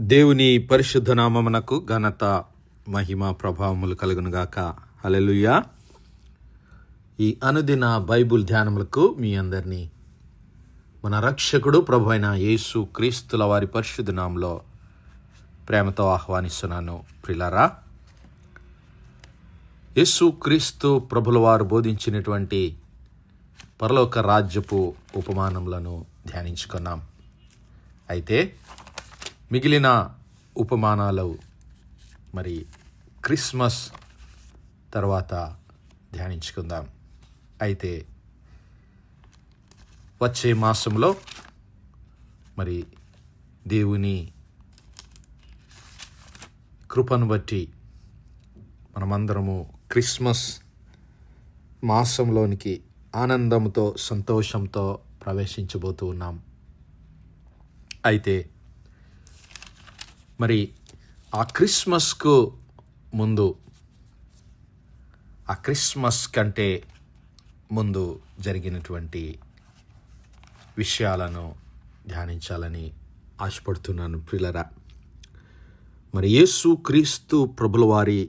దేవుని పరిశుద్ధ నామమునకు ఘనత మహిమ ప్రభావములు కలుగునుగాక. హల్లెలూయా. ఈ అనుదిన బైబుల్ ధ్యానములకు మీ అందరినీ మన రక్షకుడు ప్రభు అయిన యేసు క్రీస్తుల వారి పరిశుద్ధ నామములో ప్రేమతో ఆహ్వానిస్తున్నాను. ప్రియులారా, యేసు క్రీస్తు ప్రభుల వారు బోధించినటువంటి పరలోక రాజ్యపు ఉపమానములను ధ్యానించుకున్నాం. అయితే మిగిలిన ఉపమానాలు మరి క్రిస్మస్ తర్వాత ధ్యానించుకుందాం. అయితే వచ్చే మాసంలో మరి దేవుని కృపను బట్టి మనమందరము క్రిస్మస్ మాసంలోనికి ఆనందంతో సంతోషంతో ప్రవేశించబోతూ ఉన్నాం. అయితే మరి ఆ క్రిస్మస్కు ముందు, ఆ క్రిస్మస్ కంటే ముందు జరిగినటువంటి విషయాలను ధ్యానించాలని ఆశపడుతున్నాను. ప్రియులారా, మరి యేసు క్రీస్తు ప్రభుల వారి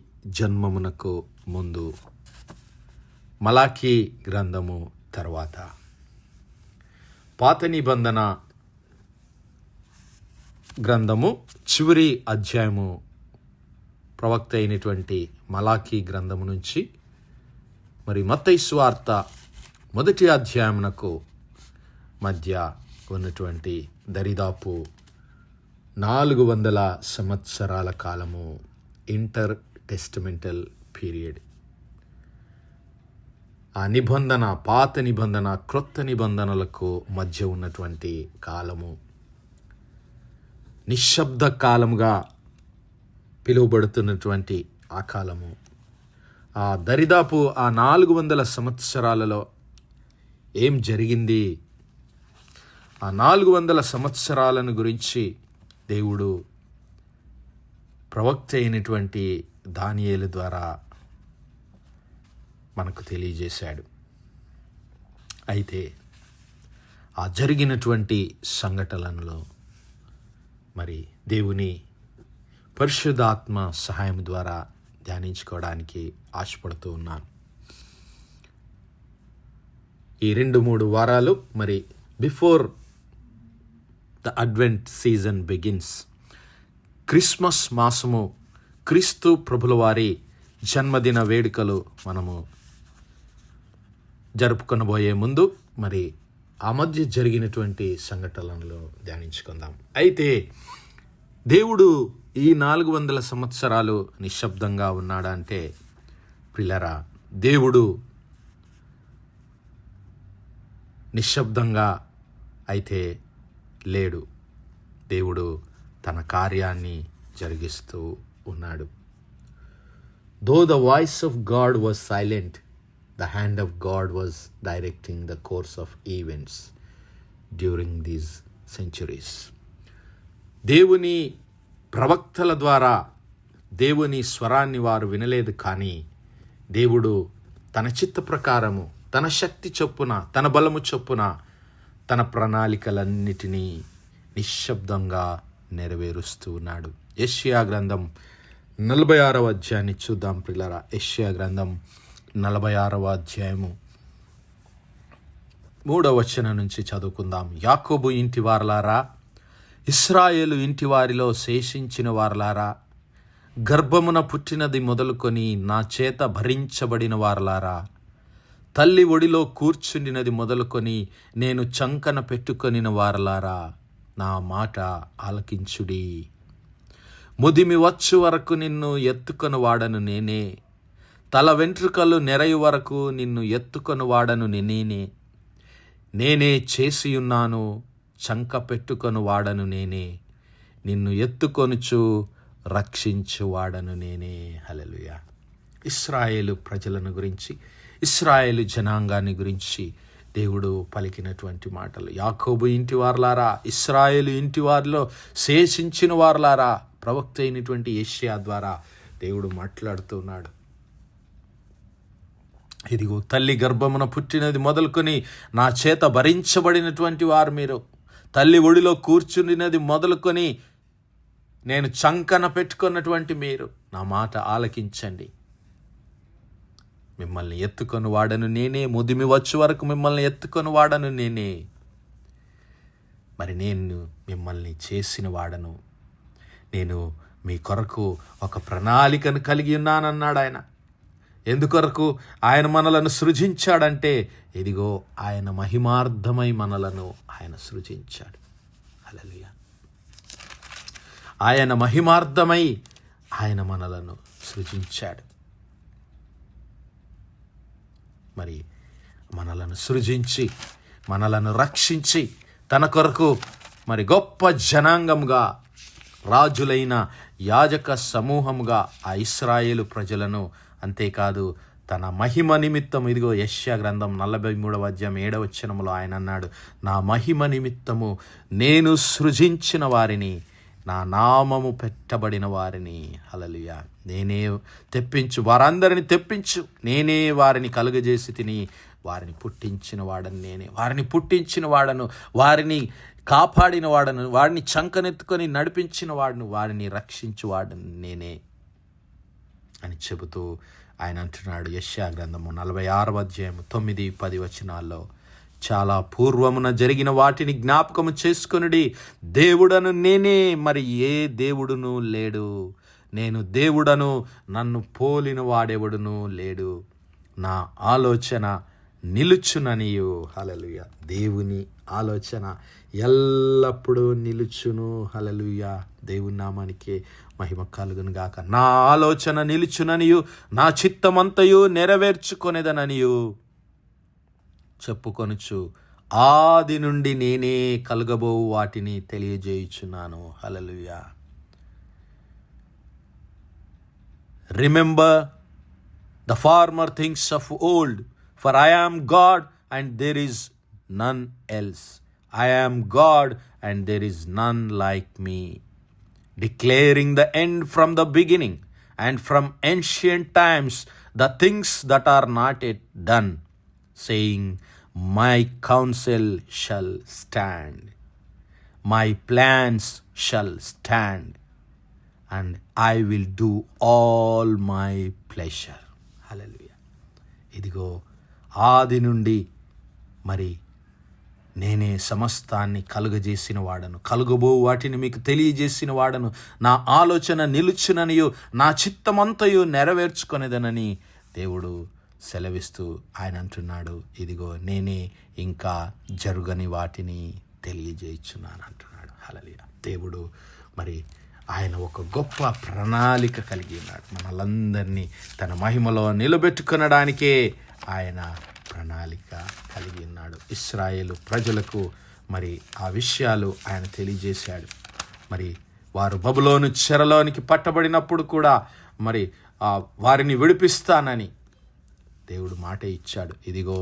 జన్మమునకు ముందు మలాకీ గ్రంథము తర్వాత పాత నిబంధన గ్రంథము చివరి అధ్యాయము ప్రవక్త అయినటువంటి మలాకీ గ్రంథము నుంచి మరి మత్తయి సువార్త మొదటి అధ్యాయమునకు మధ్య ఉన్నటువంటి దరిదాపు 400 సంవత్సరాల కాలము, ఇంటర్ టెస్టమెంటల్ పీరియడ్. ఆ నిబంధన, పాత నిబంధన, క్రొత్త నిబంధనలకు మధ్య ఉన్నటువంటి కాలము నిశ్శబ్ద కాలముగా పిలువబడుతున్నటువంటి ఆ కాలము. ఆ దరిదాపు ఆ 400 సంవత్సరాలలో ఏం జరిగింది? ఆ 400 సంవత్సరాలను గురించి దేవుడు ప్రవక్త అయినటువంటి దానియేలు ద్వారా మనకు తెలియజేశాడు. అయితే ఆ జరిగినటువంటి సంఘటనలలో మరి దేవుని పరిశుద్ధాత్మ సహాయం ద్వారా ధ్యానించుకోవడానికి ఆశపడుతూ ఉన్నాను. ఈ 2-3 వారాలు మరి before the advent season begins, Christmas మాసము, క్రీస్తు ప్రభుల వారి జన్మదిన వేడుకలు మనము జరుపుకొనబోయే ముందు మరి ఆ మధ్య జరిగినటువంటి సంఘటనలు ధ్యానించుకుందాం. అయితే దేవుడు ఈ 400 సంవత్సరాలు నిశ్శబ్దంగా ఉన్నాడా అంటే, ప్రియులారా, దేవుడు నిశ్శబ్దంగా అయితే లేడు. దేవుడు తన కార్యాన్ని జరిగిస్తూ ఉన్నాడు. Though the voice of God was silent, the hand of God was directing the course of events during these centuries. దేవుని ప్రవక్తల ద్వారా దేవుని స్వరాన్ని వారు వినలేదు, కానీ దేవుడు తన చిత్త ప్రకారము, తన శక్తి చొప్పున, తన బలము చొప్పున తన ప్రణాళికలన్నిటినీ నిశ్శబ్దంగా నెరవేరుస్తూ ఉన్నాడు. యెషయా గ్రంథం 46వ అధ్యాయాన్ని చూద్దాం ప్రియులారా. యెషయా గ్రంథం 46వ అధ్యాయము 3వ వచనం నుంచి చదువుకుందాం. యాకోబు ఇంటి వారలారా, ఇశ్రాయేలు ఇంటి వారిలో శేషించిన వారలారా, గర్భమున పుట్టినది మొదలుకొని నా చేత భరించబడిన వారలారా, తల్లి ఒడిలో కూర్చుండినది మొదలుకొని నేను చంకన పెట్టుకొనిన వారలారా, నా మాట ఆలకించుడి. ముదిమి వచ్చు వరకు నిన్ను ఎత్తుకొని వాడను నేనే, తల వెంట్రుకలు నెరయు వరకు నిన్ను ఎత్తుకొని వాడను నేనే. నేనే చేసియున్నాను, చంక పెట్టుకొని వాడను నేనే, నిన్ను ఎత్తుకొనుచు రక్షించు వాడను నేనే. హల్లెలూయా. ఇశ్రాయేలు ప్రజలను గురించి, ఇశ్రాయేలు జనాంగాన్ని గురించి దేవుడు పలికినటువంటి మాటలు. యాకోబు ఇంటి వారలారా, ఇశ్రాయేలు ఇంటి వారిలో శేషించిన వారలారా, ప్రవక్త అయినటువంటి యెషయా ద్వారా దేవుడు మాట్లాడుతున్నాడు. ఇదిగో తల్లి గర్భమున పుట్టినది మొదలుకొని నా చేత భరించబడినటువంటి వారు మీరు, తల్లి ఒడిలో కూర్చుండినది మొదలుకొని నేను చంకన పెట్టుకున్నటువంటి మీరు నా మాట ఆలకించండి. మిమ్మల్ని ఎత్తుకొని వాడను నేనే, ముదిమి వచ్చు వరకు మిమ్మల్ని ఎత్తుకొని వాడను నేనే. మరి నేను మిమ్మల్ని చేసిన వాడను, నేను మీ కొరకు ఒక ప్రణాళికను కలిగి ఉన్నానన్నాడు ఆయన. ఎందుకొరకు ఆయన మనలను సృజించాడంటే, ఇదిగో ఆయన మహిమార్థమై మనలను ఆయన సృజించాడు. హల్లెలూయా. ఆయన మహిమార్థమై ఆయన మనలను సృజించాడు. మరి మనలను సృజించి మనలను రక్షించి తన కొరకు మరి గొప్ప జనాంగంగా, రాజులైన యాజక సమూహముగా ఆ ఇశ్రాయేలు ప్రజలను, అంతేకాదు తన మహిమ నిమిత్తం, ఇదిగో యెషయా గ్రంథం 43వ అధ్యాయం 7వ వచనములో ఆయన అన్నాడు, నా మహిమ నిమిత్తము నేను సృజించిన వారిని, నా నామము పెట్టబడిన వారిని, హల్లెలూయా, నేనే తెప్పించు, వారందరిని తెప్పించు, నేనే వారిని కలుగజేసి తిని, వారిని పుట్టించిన వాడను నేనే, వారిని పుట్టించిన వాడను, వారిని కాపాడిన వాడను, వారిని చంకనెత్తుకొని నడిపించిన వాడను, వారిని రక్షించు వాడను నేనే అని చెబుతూ ఆయన అంటున్నాడు. యెషయా గ్రంథము 46వ అధ్యాయం 9-10 వచనాల్లో, చాలా పూర్వమున జరిగిన వాటిని జ్ఞాపకము చేసుకొనుడి, దేవుడను నేనే, మరి ఏ దేవుడును లేడు, నేను దేవుడను, నన్ను పోలిన వాడెవడును లేడు, నా ఆలోచన నిలుచుననియు. హల్లెలూయా. దేవుని ఆలోచన ఎల్లప్పుడూ నిలుచును. హల్లెలూయా. దేవుని నామానికి మహిమ కలుగును గాక. నా ఆలోచన నిలుచుననియు, నా చిత్తమంతయు నెరవేర్చుకొనేదననియు చెప్పుకొనుచు, ఆది నుండి నేనే కలుగబో వాటిని తెలియజేయుచున్నాను. హల్లెలూయా. Remember the former things of old, for I am God and there is none else. I am God and there is none like me, declaring the end from the beginning and from ancient times the things that are not yet done, saying, my counsel shall stand, my plans shall stand, and I will do all my pleasure. హల్లెలూయా. ఇదిగో ఆది నుండి మరి నేనే సమస్తాన్ని కలుగజేసిన వాడను, కలుగబో వాటిని మీకు తెలియజేసిన వాడను, నా ఆలోచన నిలుచుననియు, నా చిత్తమంతయు నెరవేర్చుకొనేదనని దేవుడు సెలవిస్తూ ఆయన అంటున్నాడు, ఇదిగో నేనే ఇంకా జరుగని వాటిని తెలియజేయుచున్నాను అంటున్నాడు. హల్లెలూయా. దేవుడు మరి ఆయన ఒక గొప్ప ప్రణాళిక కలిగి ఉన్నాడు. మనలందరినీ తన మహిమలో నిలబెట్టుకొనడానికే ఆయన ప్రణాళిక కలిగి ఉన్నాడు. ఇశ్రాయేలు ప్రజలకు మరి ఆ విషయాలు ఆయన తెలియజేశాడు. మరి వారు బబులోను చెరలోనికి పట్టబడినప్పుడు కూడా మరి వారిని విడిపిస్తానని దేవుడు మాట ఇచ్చాడు. ఇదిగో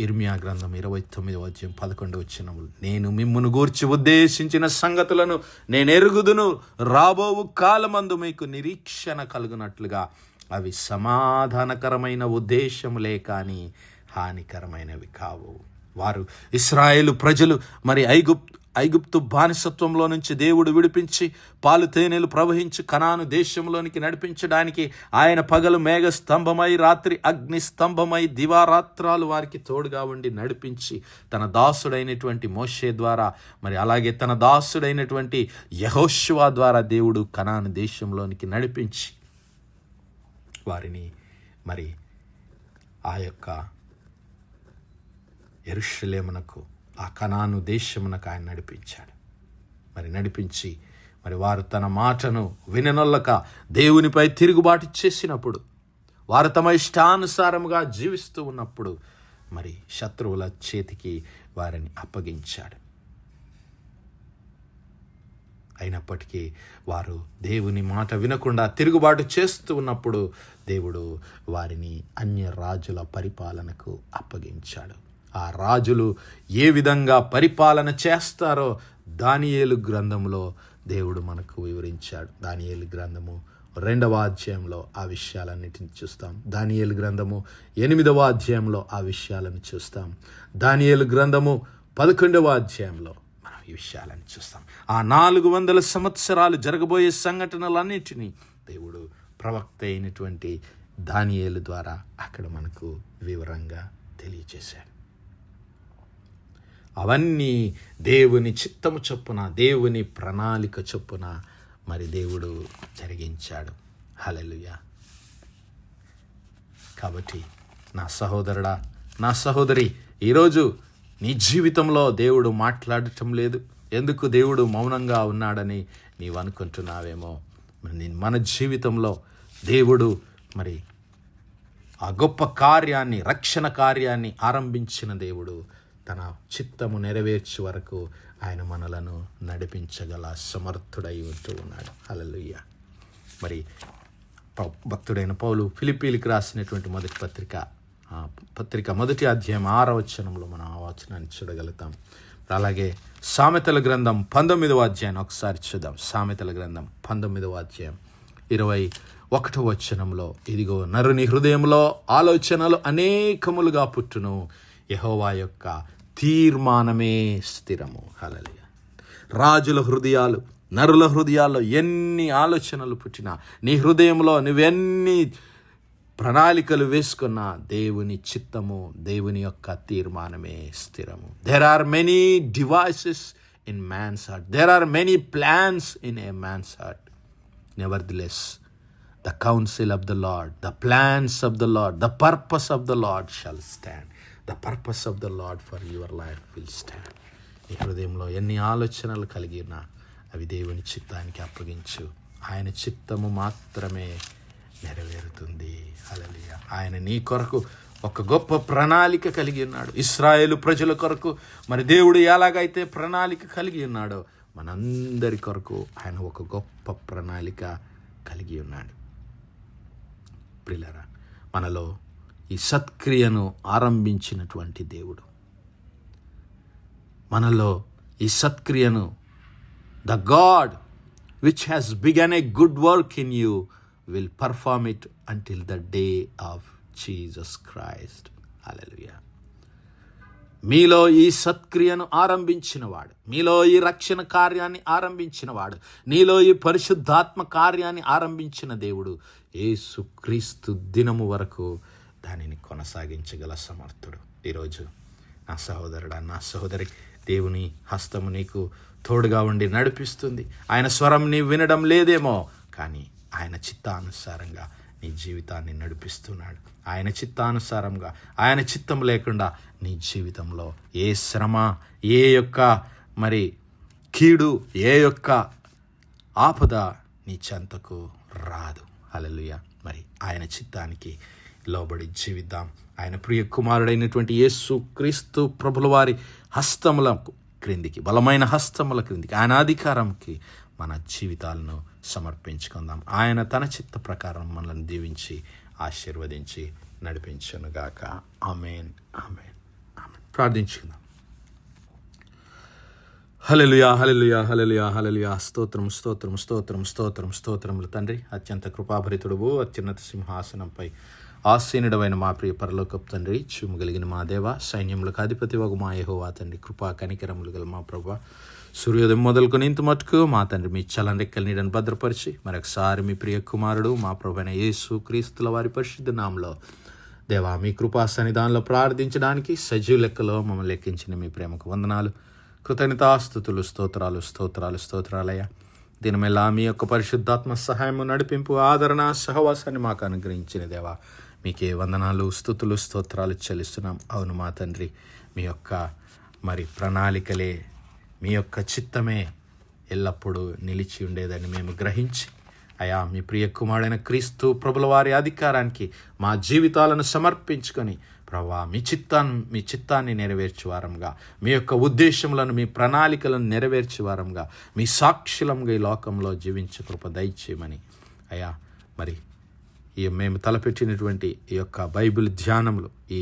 ఇర్మియా గ్రంథం 29వ అధ్యాయం 11వ వచనములు, నేను మిమ్మును గూర్చి ఉద్దేశించిన సంగతులను నేను ఎరుగుదును, రాబోవు కాలమందు మీకు నిరీక్షణ కలుగునట్లుగా అవి సమాధానకరమైన ఉద్దేశములే కానీ హానికరమైనవి కావు. వారు ఇశ్రాయేలు ప్రజలు మరి ఐగుప్తు బానిసత్వంలో నుంచి దేవుడు విడిపించి పాలు తేనెలు ప్రవహించి కనాను దేశంలోనికి నడిపించడానికి ఆయన పగలు మేఘ స్తంభమై, రాత్రి అగ్ని స్తంభమై, దివారాత్రాలు వారికి తోడుగా ఉండి నడిపించి తన దాసుడైనటువంటి మోషే ద్వారా, మరి అలాగే తన దాసుడైనటువంటి యెహోషువ ద్వారా దేవుడు కనాను దేశంలోనికి నడిపించి వారిని మరి ఆ యొక్క యెరూషలేమునకు, ఆ కనాను దేశమునకు ఆయన నడిపించాడు. మరి నడిపించి మరి వారు తన మాటను విననొల్లక దేవునిపై తిరుగుబాటు చేసినప్పుడు, వారు తమ ఇష్టానుసారముగా జీవిస్తూ ఉన్నప్పుడు మరి శత్రువుల చేతికి వారిని అప్పగించాడు. అయినప్పటికీ వారు దేవుని మాట వినకుండా తిరుగుబాటు చేస్తూ ఉన్నప్పుడు దేవుడు వారిని అన్య రాజుల పరిపాలనకు అప్పగించాడు. ఆ రాజులు ఏ విధంగా పరిపాలన చేస్తారో దానియేలు గ్రంథంలో దేవుడు మనకు వివరించాడు. దానియేలు గ్రంథము 2వ అధ్యాయంలో ఆ విషయాలన్నిటిని చూస్తాం. దానియేలు గ్రంథము 8వ అధ్యాయంలో ఆ విషయాలను చూస్తాం. దానియేలు గ్రంథము 11వ అధ్యాయంలో మనం ఈ విషయాలను చూస్తాం. ఆ 400 సంవత్సరాలు జరగబోయే సంఘటనలన్నిటినీ దేవుడు ప్రవక్త అయినటువంటి దానియేలు ద్వారా అక్కడ మనకు వివరంగా తెలియచేశాడు. అవన్నీ దేవుని చిత్తము చొప్పున, దేవుని ప్రణాళిక చొప్పున మరి దేవుడు జరిగించాడు. హల్లెలూయా. కాబట్టి నా సహోదరుడా, నా సహోదరి, ఈరోజు నీ జీవితంలో దేవుడు మాట్లాడటం లేదు, ఎందుకు దేవుడు మౌనంగా ఉన్నాడని నీవు అనుకుంటున్నావేమో. మన జీవితంలో దేవుడు మరి ఆ గొప్ప కార్యాన్ని, రక్షణ కార్యాన్ని ఆరంభించిన దేవుడు తన చిత్తము నెరవేర్చే వరకు ఆయన మనలను నడిపించగల సమర్థుడై ఉంటూ ఉన్నాడు. హల్లెలూయా. మరి భక్తుడైన పౌలు ఫిలిప్పీలకు రాసినటువంటి మొదటి పత్రిక మొదటి అధ్యాయం 6వ వచనంలో మనం ఆ వచనాన్ని చూడగలుగుతాం. అలాగే సామెతల గ్రంథం 19వ అధ్యాయం ఒకసారి చూద్దాం. సామెతల గ్రంథం 19వ అధ్యాయం 21వ వచనంలో, ఇదిగో నరుని హృదయంలో ఆలోచనలు అనేకములుగా పుట్టును, యెహోవా యొక్క తీర్మానమే స్థిరము. హల్లెలూయా. రాజుల హృదయాలు, నరుల హృదయాల్లో ఎన్ని ఆలోచనలు పుట్టినా, నీ హృదయంలో నువ్వెన్ని ప్రణాళికలు వేసుకున్నా, దేవుని చిత్తము, దేవుని యొక్క తీర్మానమే స్థిరము. There are many devices in man's heart. There are many plans in a man's heart. Nevertheless, the counsel of the Lord, the plans of the Lord, the purpose of the Lord shall stand. The purpose of the Lord for your life will stand. నీ హృదయంలో ఎన్ని ఆలోచనలు కలిగినా అవి దేవుని చిత్తానికి అప్పగించు. ఆయన చిత్తము మాత్రమే నెరవేరుతుంది. హల్లెలూయా. ఆయన నీ కొరకు ఒక గొప్ప ప్రణాళిక కలిగి ఉన్నాడు. ఇశ్రాయేలు ప్రజల కొరకు మరి దేవుడు ఎలాగైతే ప్రణాళిక కలిగి ఉన్నాడో, మనందరి కొరకు ఆయన ఒక గొప్ప ప్రణాళిక కలిగి ఉన్నాడు. ప్రియులారా, మనలో ఈ సత్క్రియను ఆరంభించినటువంటి దేవుడు, మనలో ఈ సత్క్రియను, the God which has begun a good work in you will perform it until the day of Jesus Christ. Hallelujah. మీలో ఈ సత్క్రియను ఆరంభించినవాడు, మీలో ఈ రక్షణ కార్యాన్ని ఆరంభించినవాడు, నీలో ఈ పరిశుద్ధాత్మ కార్యాన్ని ఆరంభించిన దేవుడు యేసుక్రీస్తు దినము వరకు దానిని కొనసాగించగల సమర్థుడు. ఈరోజు నా సహోదరుడా, నా సహోదరి, దేవుని హస్తము నీకు తోడుగా ఉండి నడిపిస్తుంది. ఆయన స్వరం నీ వినడం లేదేమో, కానీ ఆయన చిత్తానుసారంగా నీ జీవితాన్ని నడిపిస్తున్నాడు. ఆయన చిత్తానుసారంగా, ఆయన చిత్తం లేకుండా నీ జీవితంలో ఏ శ్రమ, ఏ యొక్క మరి కీడు, ఏ యొక్క ఆపద నీ చెంతకు రాదు. హల్లెలూయా. మరి ఆయన చిత్తానికి లోబడి జీవిద్దాం. ఆయన ప్రియ కుమారుడైనటువంటి యేసు క్రీస్తు ప్రభుల వారి హస్తముల క్రిందికి, బలమైన హస్తముల క్రిందికి, ఆయన అధికారంకి మన జీవితాలను సమర్పించుకుందాం. ఆయన తన చిత్త ప్రకారం మనల్ని దీవించి ఆశీర్వదించి నడిపించునుగాక. ఆమేన్, ఆమేన్, ఆమేన్. ప్రార్థించుకుందాం. హల్లెలూయా, హల్లెలూయా, హల్లెలూయా, హల్లెలూయా. స్తోత్రం, స్తోత్రం, స్తోత్రం, స్తోత్రం, స్తోత్రములు తండ్రి. అత్యంత కృపాభరితుడువు, అత్యున్నత సింహాసనంపై ఆసీనుడవైన మా ప్రియ పరలోకపు తండ్రి, చూము కలిగిన మా దేవ, సైన్యములకు అధిపతి వగు మా యెహోవా తండ్రి, కృపా కనికరములు గల మా ప్రభువా, సూర్యోదయం మొదలుకొని ఇంత మటుకు మా తండ్రి మీ చల్లని రెక్కల నీడను భద్రపరిచి మరొకసారి మీ ప్రియ కుమారుడు మా ప్రభువైన యేసు క్రీస్తుల వారి పరిశుద్ధ నామములో దేవా, మీ కృపా సన్నిధానంలో ప్రార్థించడానికి సజీవ లెక్కలో మమ్మల్ని లెక్కించిన మీ ప్రేమకు వందనాలు, కృతజ్ఞతాస్తుతులు, స్తోత్రాలు, స్తోత్రాలు, స్తోత్రాలయ్యా. దీనిమెల్లా మీ యొక్క పరిశుద్ధాత్మ సహాయము, నడిపింపు, ఆదరణ, సహవాసాన్ని మాకు అనుగ్రహించిన దేవా, మీకే వందనాలు, స్తుతులు, స్తోత్రాలు చెల్లిస్తున్నాం. అవును మా తండ్రి, మీ యొక్క మరి ప్రణాళికలే, మీ యొక్క చిత్తమే ఎల్లప్పుడూ నిలిచి ఉండేదని మేము గ్రహించి, అయా మీ ప్రియ కుమారుడైన క్రీస్తు ప్రభుల వారి అధికారానికి మా జీవితాలను సమర్పించుకొని ప్రభువా, మీ చిత్తాన్ని నెరవేర్చే వారంగా, మీ యొక్క ఉద్దేశములను, మీ ప్రణాళికలను నెరవేర్చే వారంగా, మీ సాక్షులంగా ఈ లోకంలో జీవించే కృప దయచేయమని అయా, మరి మేము తలపెట్టినటువంటి ఈ యొక్క బైబిల్ ధ్యానములు, ఈ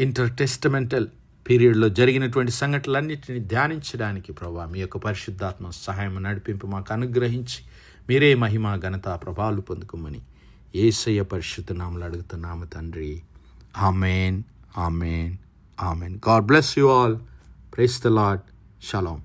ఇంటర్ టెస్టమెంటల్ పీరియడ్లో జరిగినటువంటి సంఘటనలన్నింటినీ ధ్యానించడానికి ప్రభువా, మీ యొక్క పరిశుద్ధాత్మ సహాయం, నడిపింపు మాకు అనుగ్రహించి మీరే మహిమ, ఘనత, ప్రభావాలు పొందుకోమని యేసయ్య పరిశుద్ధ నామములో అడుగుతున్నాము తండ్రి. ఆమేన్, ఆమేన్, ఆమేన్. God bless you all. Praise the Lord. Shalom.